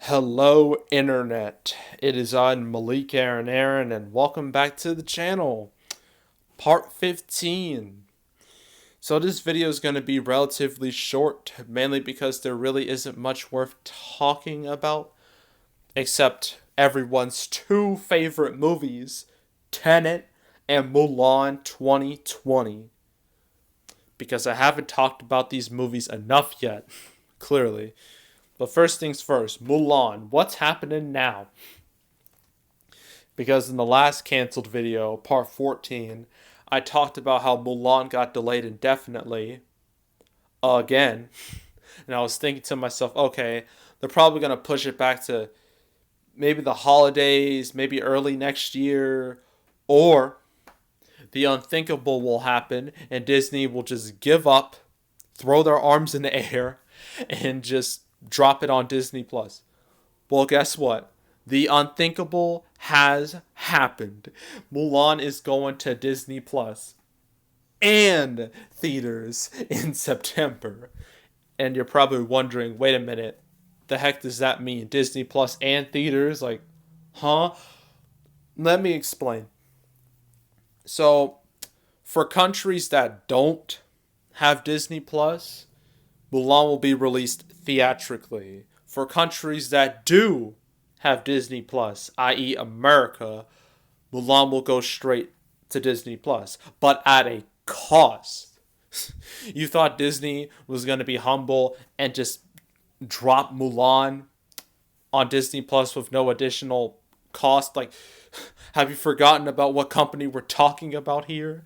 Hello, Internet. It is on Malik Aaron, and welcome back to the channel. Part 15. So, this video is going to be relatively short, mainly because there really isn't much worth talking about, except everyone's two favorite movies, Tenet and Mulan 2020. Because I haven't talked about these movies enough yet, clearly. But first things first, Mulan, what's happening now? Because in the last canceled video, part 14, I talked about how Mulan got delayed indefinitely again. And I was thinking to myself, okay, they're probably going to push it back to maybe the holidays, maybe early next year, or the unthinkable will happen and Disney will just give up, throw their arms in the air, and just drop it on Disney Plus. Well, guess what? The unthinkable has happened. Mulan is going to Disney Plus and theaters in September. And you're probably wondering, wait a minute, the heck does that mean? Disney Plus and theaters? Like, huh? Let me explain. So, for countries that don't have Disney Plus, Mulan will be released theatrically. For countries that do have Disney Plus, i.e., America, Mulan will go straight to Disney Plus, but at a cost. You thought Disney was going to be humble and just drop Mulan on Disney Plus with no additional cost? Like, have you forgotten about what company we're talking about here?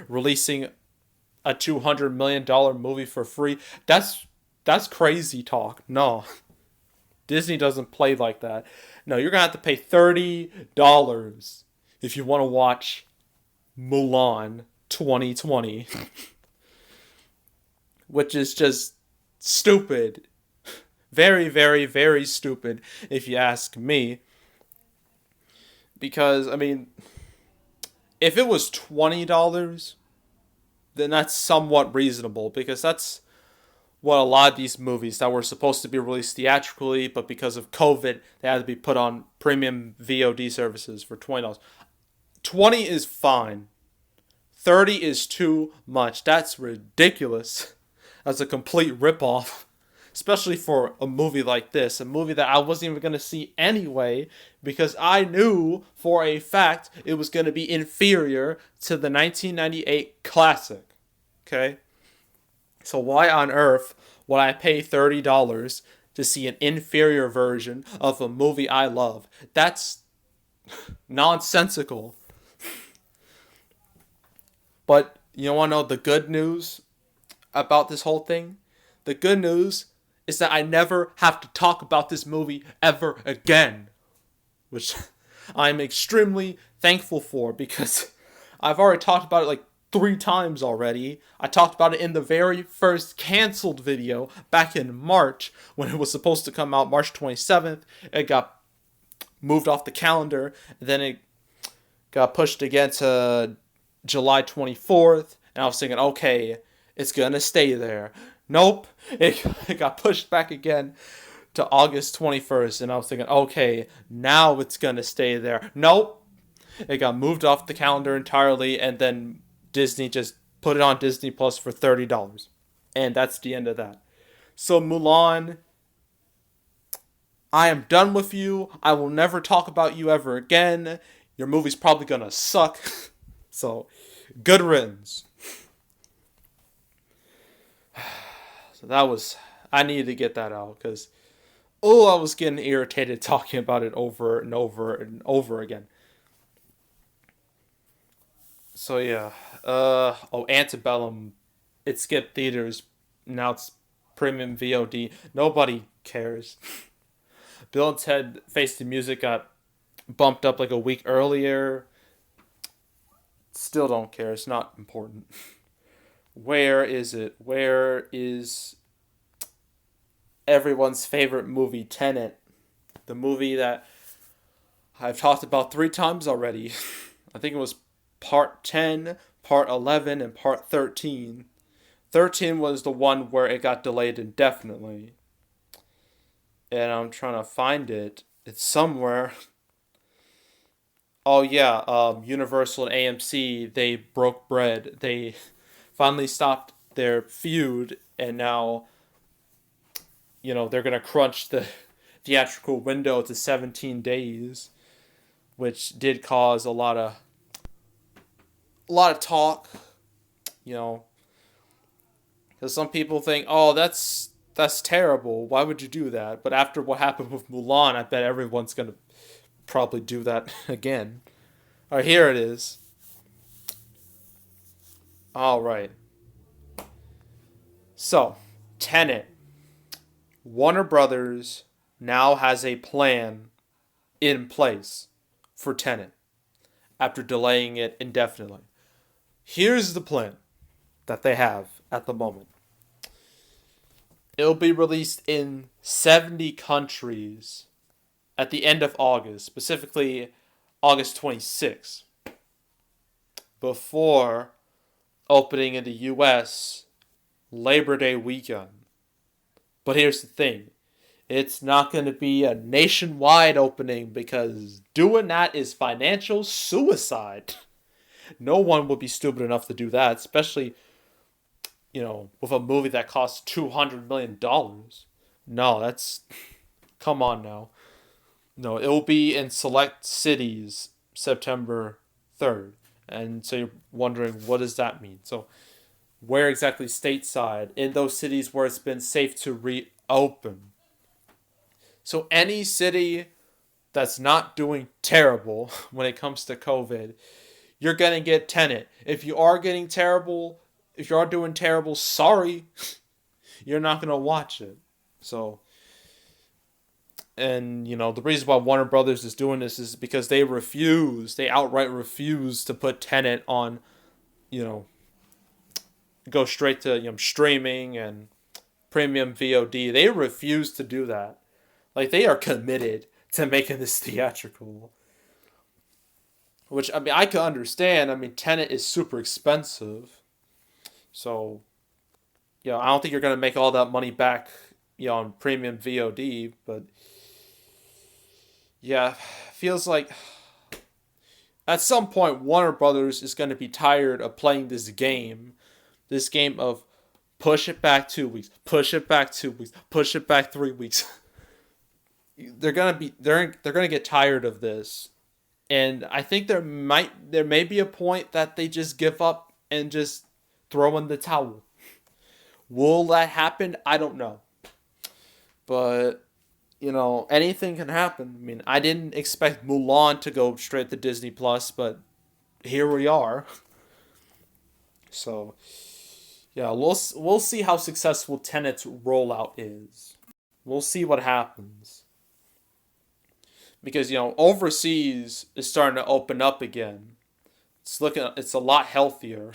Releasing a $200 million movie for free. That's crazy talk. No. Disney doesn't play like that. No, you're gonna have to pay $30 if you want to watch Mulan 2020. Which is just stupid. Very, very, very stupid, if you ask me. Because, I mean, if it was $20, then that's somewhat reasonable, because that's what a lot of these movies that were supposed to be released theatrically, but because of COVID, they had to be put on premium VOD services for $20. 20 is fine. 30 is too much. That's ridiculous. That's a complete ripoff. Especially for a movie like this, a movie that I wasn't even going to see anyway, because I knew for a fact it was going to be inferior to the 1998 classic. Okay? So why on earth would I pay $30 to see an inferior version of a movie I love? That's nonsensical. But you want to know the good news about this whole thing? The good news is that I never have to talk about this movie ever again, which I'm extremely thankful for, because I've already talked about it like 3 times already. I talked about it in the very first canceled video back in March, when it was supposed to come out March 27th. It got moved off the calendar, and then it got pushed again to July 24th, and I was thinking, okay, it's gonna stay there. Nope, it got pushed back again to August 21st, and I was thinking, okay, now it's gonna stay there. Nope, it got moved off the calendar entirely, and then Disney just put it on Disney Plus for $30. And that's the end of that. So, Mulan, I am done with you. I will never talk about you ever again. Your movie's probably gonna suck. So, good riddance. So that was, I needed to get that out, because, I was getting irritated talking about it over and over and over again. So yeah, Antebellum, it skipped theaters, now it's premium VOD. Nobody cares. Bill and Ted Face the Music got bumped up like a week earlier. Still don't care, it's not important. Where is it? Where is everyone's favorite movie, Tenet? The movie that I've talked about 3 times already. I think it was part 10, part 11, and part 13. 13 was the one where it got delayed indefinitely. and I'm trying to find it. It's somewhere. Oh yeah, Universal and AMC, they broke bread. They finally stopped their feud, and now they're gonna crunch the theatrical window to 17 days, which did cause a lot of talk. You know, because some people think, oh, that's terrible. Why would you do that? But after what happened with Mulan, I bet everyone's gonna probably do that again. All right, here it is. All right. So, Tenet. Warner Brothers now has a plan in place for Tenet after delaying it indefinitely. Here's the plan that they have at the moment. It'll be released in 70 countries at the end of August, specifically August 26th, before opening in the US Labor Day weekend. But here's the thing, it's not going to be a nationwide opening because doing that is financial suicide. No one would be stupid enough to do that, especially, with a movie that costs $200 million. No, that's. Come on now. No, it will be in select cities September 3rd. And so you're wondering, what does that mean? So, where exactly stateside? In those cities where it's been safe to reopen. So, any city that's not doing terrible when it comes to COVID, you're going to get Tenet. If you are doing terrible, sorry, you're not going to watch it. So, and the reason why Warner Brothers is doing this is because they outright refuse to put Tenet on, go straight to streaming and premium VOD. They refuse to do that. Like, they are committed to making this theatrical. Which, I can understand. Tenet is super expensive. So, I don't think you're going to make all that money back, on premium VOD. But, yeah, feels like at some point Warner Brothers is going to be tired of playing this game. This game of push it back 2 weeks, push it back 2 weeks, push it back 3 weeks. They're gonna get tired of this, and I think there may be a point that they just give up and just throw in the towel. Will that happen? I don't know, but anything can happen. I didn't expect Mulan to go straight to Disney Plus, but here we are. So, yeah, we'll see how successful Tenet's rollout is. We'll see what happens. Because, overseas is starting to open up again. It's a lot healthier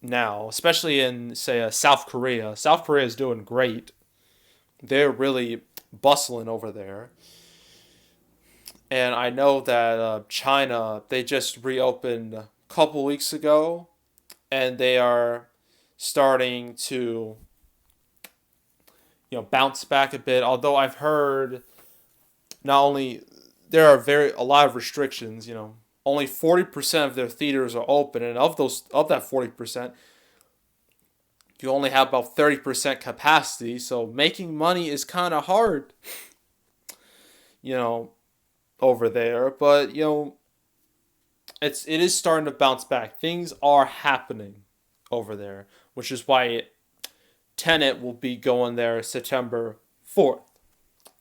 now, especially in, say, South Korea. South Korea is doing great. They're really bustling over there. And I know that China, they just reopened a couple weeks ago, and they are starting to bounce back a bit. Although I've heard not only there are a lot of restrictions. Only 40% of their theaters are open, and of that 40%, you only have about 30% capacity. So making money is kind of hard, over there. But it is starting to bounce back. Things are happening over there, which is why Tenet will be going there September 4th.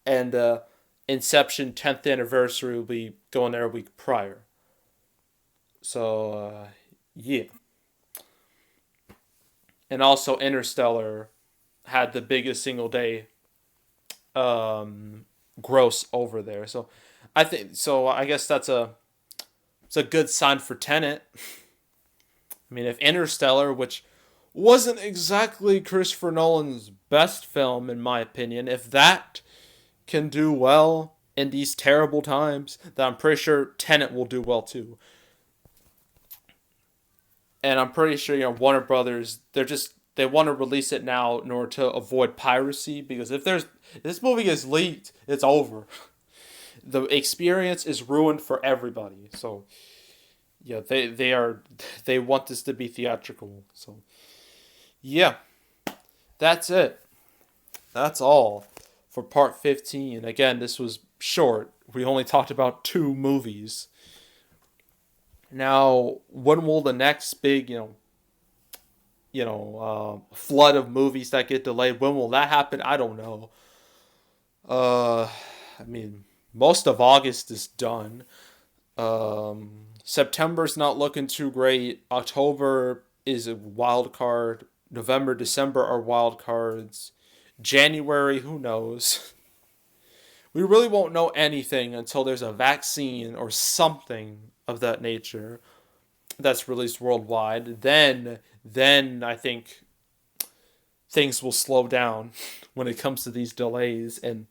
And Inception 10th anniversary will be going there a week prior. So, yeah. And also Interstellar had the biggest single day gross over there. So, I guess it's a good sign for Tenet. If Interstellar, which wasn't exactly Christopher Nolan's best film, in my opinion, if that can do well in these terrible times, then I'm pretty sure Tenet will do well too. And I'm pretty sure, Warner Brothers, they're just they want to release it now in order to avoid piracy, because if this movie gets leaked, it's over. The experience is ruined for everybody. So yeah, they want this to be theatrical. So yeah, that's it. That's all for part 15. Again, this was short. We only talked about 2 movies. Now, when will the next big, flood of movies that get delayed? When will that happen? I don't know. Uh, I mean, most of August is done. September's not looking too great. October is a wild card. November, December are wild cards. January, who knows? We really won't know anything until there's a vaccine or something of that nature that's released worldwide. Then I think things will slow down when it comes to these delays and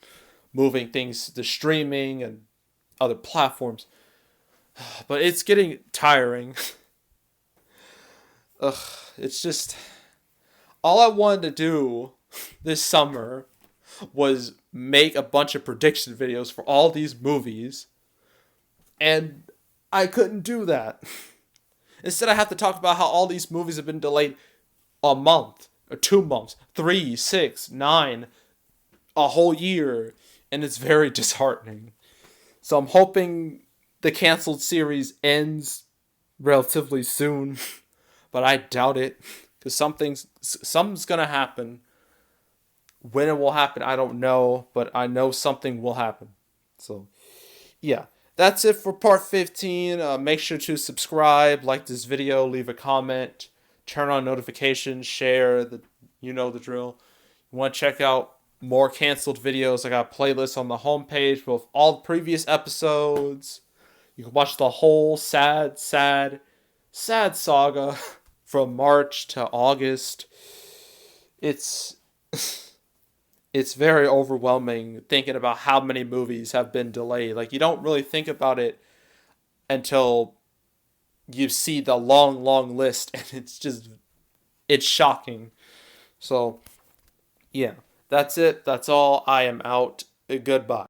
moving things to streaming and other platforms. But it's getting tiring. Ugh, it's just all I wanted to do this summer was make a bunch of prediction videos for all these movies, and I couldn't do that. Instead, I have to talk about how all these movies have been delayed a month, or 2 months, 3, 6, 9, a whole year, and it's very disheartening. So I'm hoping the canceled series ends relatively soon, but I doubt it, because something's gonna happen. When it will happen, I don't know, but I know something will happen. So, yeah. That's it for part 15. Make sure to subscribe, like this video, leave a comment, turn on notifications, share. You know the drill. You want to check out more canceled videos? I got playlists on the homepage with all the previous episodes. You can watch the whole sad saga from March to August. It's it's very overwhelming thinking about how many movies have been delayed. Like, you don't really think about it until you see the long list, and it's shocking. So, yeah, that's it. That's all. I am out. Goodbye.